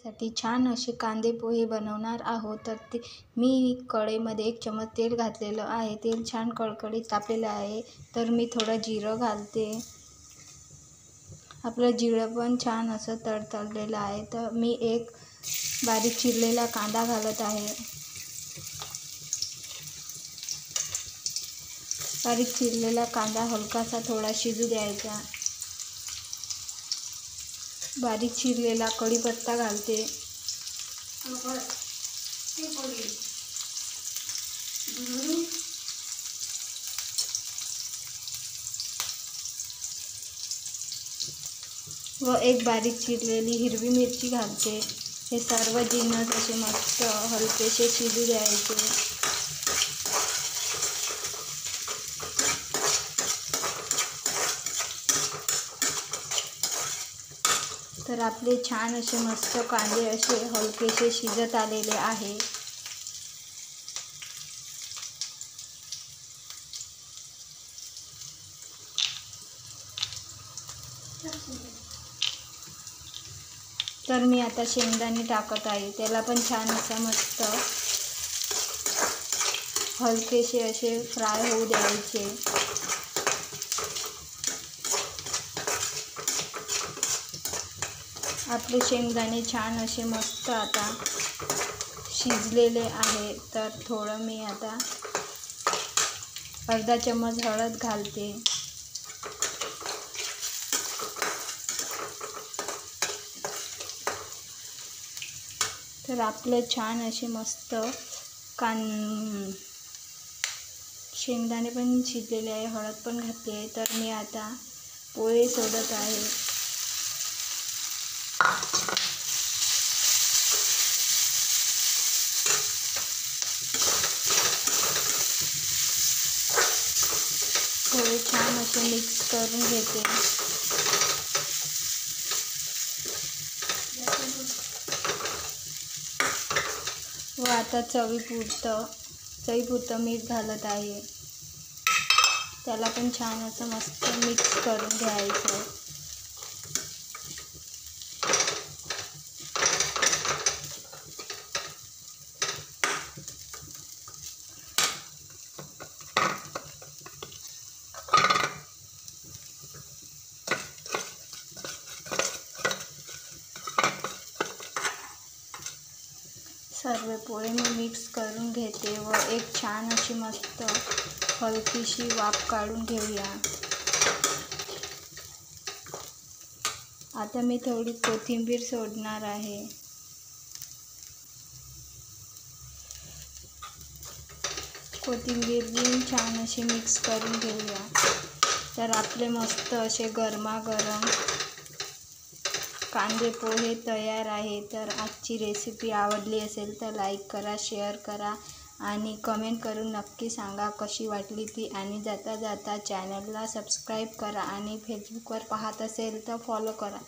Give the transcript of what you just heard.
साठी छान असे कांदे पोहे बनवणार आहोत। तर ते मी कढईमध्ये 1 चमच तेल घातलेलं आहे। तेल छान कडकडीत तापलेलं आहे, तर मी थोडं जिरं घालते। आपलं जिरं पण छान असं तडतडलेलं आहे, तर मी एक बारीक चिरलेला कांदा घालत आहे। बारीक चिरलेला कांदा हलकासा थोडा शिजू द्यायचा। बारीक चिरलेला कढीपत्ता घालते। व एक बारीक चिरलेली हिरवी मिरची घालते। हे सर्व जिन्नस असे मस्त हलकेसे शिजू द्यायचे। तर आपले छान असे मस्त कांदे असे हलकेसे शिजत आलेले आहे। तर मी आता शेंगदाणे टाकत आहे। त्याला पण छान असं मस्त हलकेसे असे फ्राय होऊ द्यायचे। आपले शेंगदाणे छान असे मस्त आता शिजलेले आहे। तर थोडं मी आता अर्धा चमच हळद घालते। तर आपले छान असे मस्त शेंगदाणे पण शिजलेले आहे, हळद पण घातली आहे। तर मी आता पोहे सोडत आहे। पोहे छान असे मिक्स करून घेते। व आता चवीपुरतं मीठ घालत आहे। त्याला पण छान असं मस्त मिक्स करून घ्यायचं। सर्व पोहे मी मिक्स करून घेते व एक छान अशी मस्त हलकीशी वाफ काढून घेऊया। आता मी थोडी कोथिंबीर सोडणार आहे। कोथिंबीर पण छान अशी मिक्स करून घेऊया। तर आपले मस्त असे गरमागरम कांदे पोहे तयार आहे। तर आजची रेसिपी आवडली असेल तर लाईक करा, शेअर करा आणि कमेंट करून नक्की सांगा कशी वाटली ती। आणि जाता जाता चॅनलला सबस्क्राईब करा आणि फेसबुकवर पाहत असेल तर फॉलो करा।